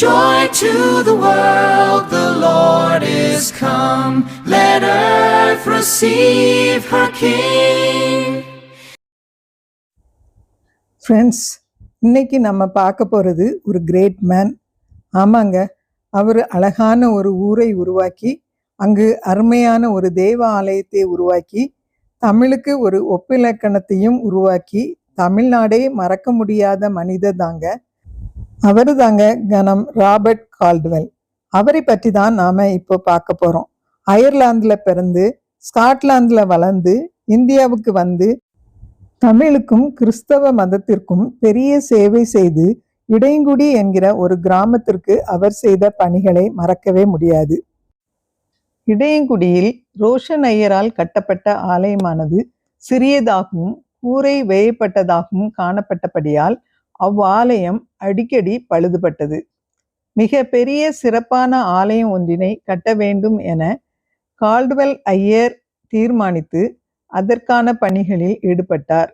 Joy to the world, the Lord is come. Let earth receive her King. Friends, இன்னைக்கு நம்ம பார்க்க போகிறது ஒரு கிரேட் மேன். ஆமாங்க, அவர் அழகான ஒரு ஊரை உருவாக்கி, அங்கு அருமையான ஒரு தேவ ஆலயத்தை உருவாக்கி, தமிழுக்கு ஒரு ஒப்பிலக்கணத்தையும் உருவாக்கி, தமிழ்நாடே மறக்க முடியாத மனிதர் தாங்க. அவரு தாங்க கனம் ராபர்ட் கால்டுவெல். அவரை பற்றி தான் நாம இப்போ பார்க்க போறோம். அயர்லாந்துல பிறந்து ஸ்காட்லாந்துல வளர்ந்து இந்தியாவுக்கு வந்து தமிழுக்கும் கிறிஸ்தவ மதத்திற்கும் பெரிய சேவை செய்து இடையங்குடி என்கிற ஒரு கிராமத்திற்கு அவர் செய்த பணிகளை மறக்கவே முடியாது. இடையங்குடியில் ரோஷன் ஐயரால் கட்டப்பட்ட ஆலயமானது சிறியதாகவும் கூரை வேயப்பட்டதாகவும் காணப்பட்டபடியால் அவ்வாலயம் அடிக்கடி பழுதுபட்டது. மிக பெரிய சிறப்பான ஆலயம் ஒன்றினை கட்ட வேண்டும் என கால்டுவெல் ஐயர் தீர்மானித்து அதற்கான பணிகளில் ஈடுபட்டார்.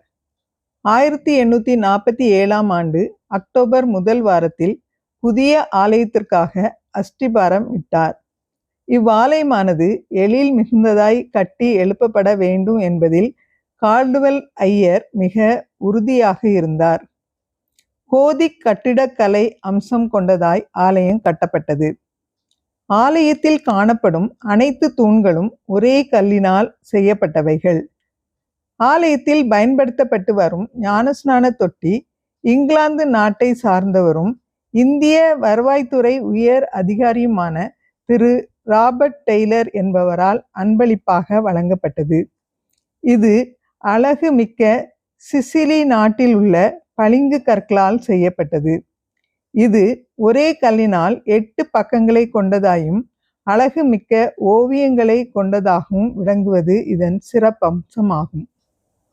1847 ஆண்டு அக்டோபர் முதல் வாரத்தில் புதிய ஆலயத்திற்காக அஸ்திபாரம் இட்டார். இவ்வாலயமானது எழில் மிகுந்ததாய் கட்டி எழுப்பப்பட வேண்டும் என்பதில் கால்டுவெல் ஐயர் மிக உறுதியாக இருந்தார். கோதிக் கட்டிடக்கலை அம்சம் கொண்டதாய் ஆலயம் கட்டப்பட்டது. ஆலயத்தில் காணப்படும் அனைத்து தூண்களும் ஒரே கல்லினால் செய்யப்பட்டவைகள். ஆலயத்தில் பயன்படுத்தப்பட்டு வரும் ஞானஸ்நான தொட்டி இங்கிலாந்து நாட்டை சார்ந்தவரும் இந்திய வருவாய்த்துறை உயர் அதிகாரியுமான திரு ராபர்ட் டெய்லர் என்பவரால் அன்பளிப்பாக வழங்கப்பட்டது. இது அழகு மிக்க சிசிலி நாட்டில் உள்ள பளிங்கு கற்களால் செய்யப்பட்டது. இது ஒரே கல்லினால் 8 பக்கங்களை கொண்டதாயும் அழகு மிக்க ஓவியங்களை கொண்டதாகவும் விளங்குவது இதன் சிறப்பம்சமாகும்.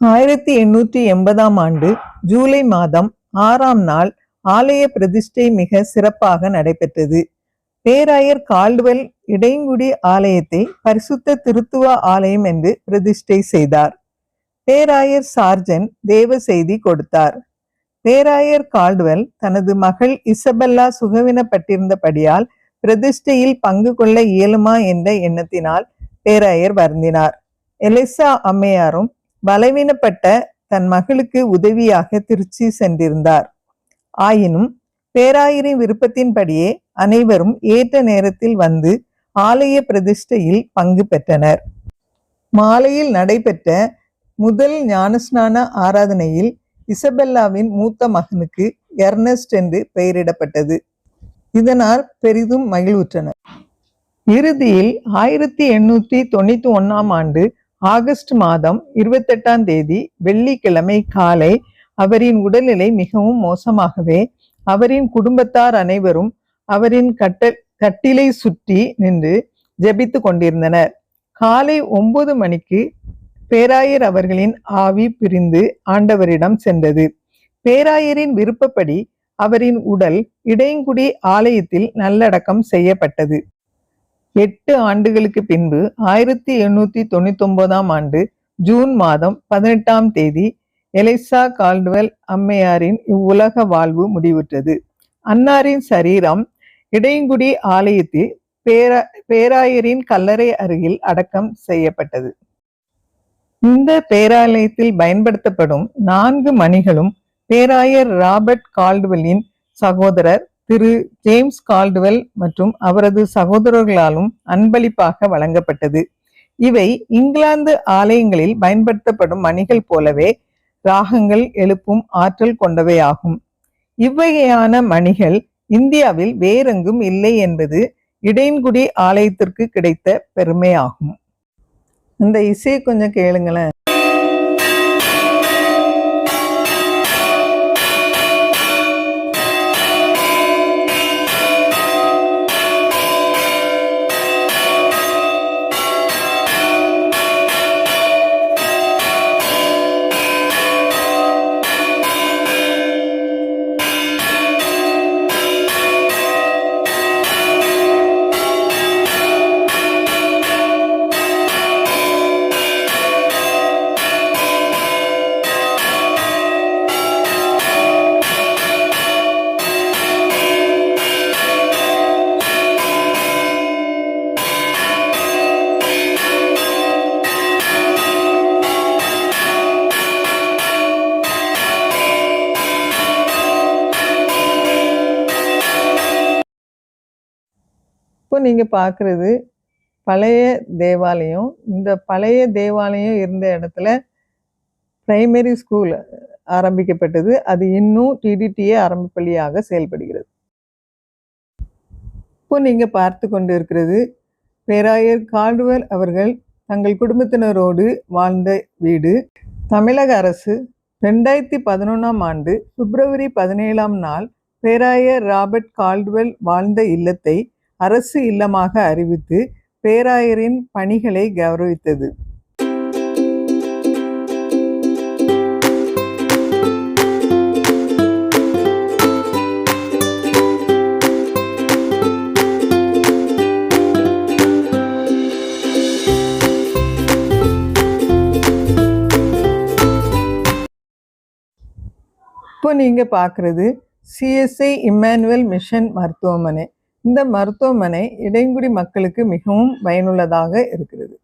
1880 ஆண்டு ஜூலை மாதம் 6ஆம் நாள் ஆலய பிரதிஷ்டை மிக சிறப்பாக நடைபெற்றது. பேராயர் கால்டுவெல் இடையங்குடி ஆலயத்தை பரிசுத்த திருத்துவ ஆலயம் என்று பிரதிஷ்டை செய்தார். பேராயர் சார்ஜன் தேவ செய்தி கொடுத்தார். பேராயர் கால்டுவெல் தனது மகள் இசபெல்லா சுகவீனப்பட்டிருந்தபடியால் பிரதிஷ்டையில் பங்கு கொள்ள இயலுமா என்ற எண்ணத்தினால் பேராயர் வருந்தினார். எலிசா அம்மையாரும் பலவீனப்பட்ட தன் மகளுக்கு உதவியாக திருச்சி சென்றிருந்தார். ஆயினும் பேராயரின் விருப்பத்தின்படியே அனைவரும் ஏற்ற நேரத்தில் வந்து ஆலய பிரதிஷ்டையில் பங்கு பெற்றனர். மாலையில் நடைபெற்ற முதல் ஞானஸ்நான ஆராதனையில் இசபெல்லாவின் மூத்த மகனுக்கு எர்னஸ்ட் என்று பெயரிடப்பட்டது. இதனால் பெரிதும் மகிழ்வுற்றனர். இறுதியில் 1891 ஆண்டு ஆகஸ்ட் மாதம் 28ஆம் தேதி வெள்ளிக்கிழமை காலை அவரின் உடல்நிலை மிகவும் மோசமாகவே அவரின் குடும்பத்தார் அனைவரும் அவரின் கட்டிலை சுற்றி நின்று ஜெபித்து கொண்டிருந்தனர். காலை 9 மணிக்கு பேராயர் அவர்களின் ஆவி பிரிந்து ஆண்டவரிடம் சென்றது. பேராயரின் விருப்பப்படி அவரின் உடல் இடையங்குடி ஆலயத்தில் நல்லடக்கம் செய்யப்பட்டது. 8 ஆண்டுகளுக்கு பின்பு 1899 ஆண்டு ஜூன் மாதம் 18ஆம் தேதி எலிசா கால்டுவெல் அம்மையாரின் இவ்வுலக வாழ்வு முடிவுற்றது. அன்னாரின் சரீரம் இடையங்குடி ஆலயத்தில் பேராயரின் கல்லறை அருகில் அடக்கம் செய்யப்பட்டது. இந்த பேராலயத்தில் பயன்படுத்தப்படும் 4 மணிகளும் பேராயர் ராபர்ட் கால்டுவெல்லின் சகோதரர் திரு ஜேம்ஸ் கால்டுவெல் மற்றும் அவரது சகோதரர்களாலும் அன்பளிப்பாக வழங்கப்பட்டது. இவை இங்கிலாந்து ஆலயங்களில் பயன்படுத்தப்படும் மணிகள் போலவே ராகங்கள் எழுப்பும் ஆற்றல் கொண்டவையாகும். இவ்வகையான மணிகள் இந்தியாவில் வேறெங்கும் இல்லை என்பது இடையன்குடி ஆலயத்திற்கு கிடைத்த பெருமையாகும். இந்த இசையை கொஞ்சம் கேளுங்களேன். இப்போ நீங்கள் பார்க்குறது பழைய தேவாலயம். இந்த பழைய தேவாலயம் இருந்த இடத்துல பிரைமரி ஸ்கூல் ஆரம்பிக்கப்பட்டது. அது இன்னும் டிடிடிஏ ஆரம்ப பள்ளியாக செயல்படுகிறது. இப்போ நீங்கள் பார்த்து கொண்டு இருக்கிறது பேராயர் கால்டுவெல் அவர்கள் தங்கள் குடும்பத்தினரோடு வாழ்ந்த வீடு. தமிழக அரசு 2011ஆம் ஆண்டு பிப்ரவரி 17ஆம் நாள் பேராயர் ராபர்ட் கால்டுவெல் வாழ்ந்த இல்லத்தை அரசு இல்லமாக அறிவித்து பேராயரின் பணிகளை கௌரவித்தது. இப்போ நீங்கள் பார்க்குறது சிஎஸ்ஐ இம்மானுவேல் மிஷன் மருத்துவமனை. இந்த மருத்துவமனை இடைங்குடி மக்களுக்கு மிகவும் பயனுள்ளதாக இருக்கிறது.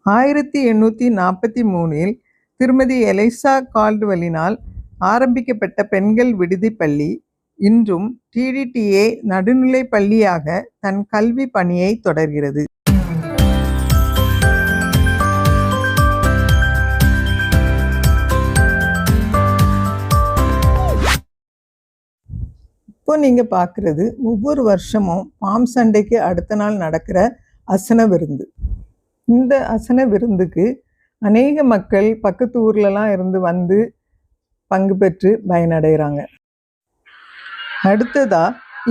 ஆயிரத்தி 1843 திருமதி எலைசா கால்டுவெல்லினால் ஆரம்பிக்கப்பட்ட பெண்கள் விடுதி பள்ளி இன்றும் டிடிடிஏ நடுநிலை பள்ளியாக தன் கல்வி பணியை தொடர்கிறது. இப்போ நீங்கள் பார்க்குறது ஒவ்வொரு வருஷமும் பாம் சண்டைக்கு அடுத்த நாள் நடக்கிற அசன விருந்து. இந்த அசன விருந்துக்கு அநேக மக்கள் பக்கத்து ஊர்லலாம் இருந்து வந்து பங்கு பெற்று பயனடைகிறாங்க. அடுத்ததா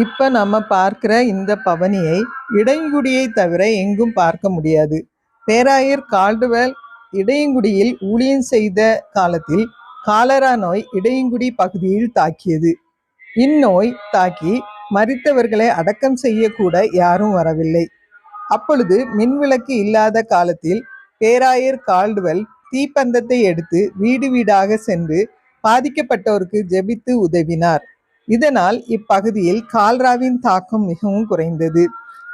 இப்போ நம்ம பார்க்குற இந்த பவனியை இடையங்குடியை தவிர எங்கும் பார்க்க முடியாது. பேராயர் கால்டுவெல் இடையங்குடியில் ஊழியம் செய்த காலத்தில் காலரா நோய் இடையங்குடி பகுதியில் தாக்கியது. இந்நோய் தாக்கி மரித்தவர்களை அடக்கம் செய்யக்கூட யாரும் வரவில்லை. அப்பொழுது மின்விளக்கு இல்லாத காலத்தில் பேராயர் கால்டுவெல் தீப்பந்தத்தை எடுத்து வீடு வீடாக சென்று பாதிக்கப்பட்டோருக்கு ஜெபித்து உதவினார். இதனால் இப்பகுதியில் கால்ராவின் தாக்கம் மிகவும் குறைந்தது.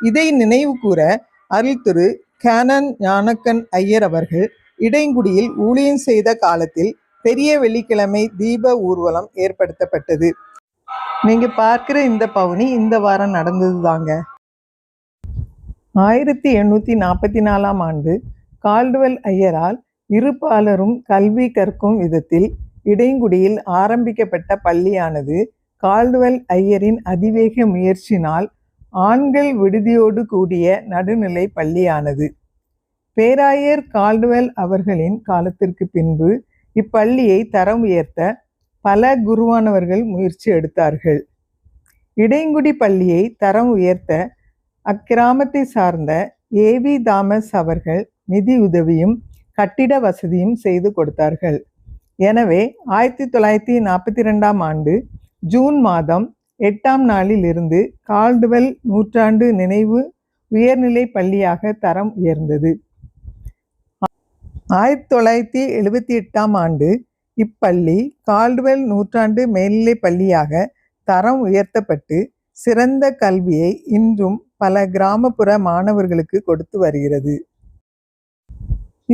இதை நினைவு கூற அருள் திரு கேனன் ஞானக்கன் ஐயர் அவர்கள் இடைங்குடியில் ஊழியம் செய்த காலத்தில் பெரிய வெள்ளிக்கிழமை தீப ஊர்வலம் ஏற்படுத்தப்பட்டது. நீங்க பார்க்கிற இந்த பவனி இந்த வாரம் நடந்தது தாங்க. 1844ஆம் ஆண்டு கால்டுவெல் ஐயரால் இருபாலரும் கல்வி கற்கும் விதத்தில் இடைங்குடியில் ஆரம்பிக்கப்பட்ட பள்ளியானது கால்டுவெல் ஐயரின் அதிவேக முயற்சினால் ஆண்கள் விடுதியோடு கூடிய நடுநிலை பள்ளியானது. பேராயர் கால்டுவெல் அவர்களின் காலத்திற்கு பின்பு இப்பள்ளியை தரம் உயர்த்த பல குருவானவர்கள் முயற்சி எடுத்தார்கள். இடைங்குடி பள்ளியை தரம் உயர்த்த அக்கிராமத்தை சார்ந்த ஏவி தாமஸ் அவர்கள் நிதி உதவியும் கட்டிட வசதியும் செய்து கொடுத்தார்கள். எனவே 1942ஆம் ஆண்டு ஜூன் மாதம் 8ஆம் நாளில் இருந்து கால்டுவெல் நூற்றாண்டு நினைவு உயர்நிலை பள்ளியாக தரம் உயர்ந்தது. 1978ஆம் ஆண்டு இப்பள்ளி கால்டுவெல் நூற்றாண்டு மேல்நிலை பள்ளியாக தரம் உயர்த்தப்பட்டு சிறந்த கல்வியை இன்றும் பல கிராமப்புற மாணவர்களுக்கு கொடுத்து வருகிறது.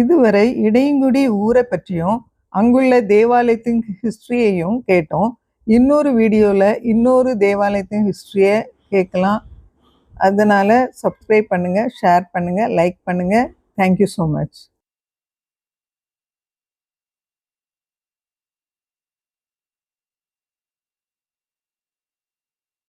இதுவரை இடையங்குடி ஊரை பற்றியும் அங்குள்ள தேவாலயத்தின் ஹிஸ்ட்ரியையும் கேட்டோம். இன்னொரு வீடியோவில் இன்னொரு தேவாலயத்தின் ஹிஸ்ட்ரியை கேட்கலாம். அதனால் சப்ஸ்கிரைப் பண்ணுங்கள், ஷேர் பண்ணுங்கள், லைக் பண்ணுங்கள். Thank you so much.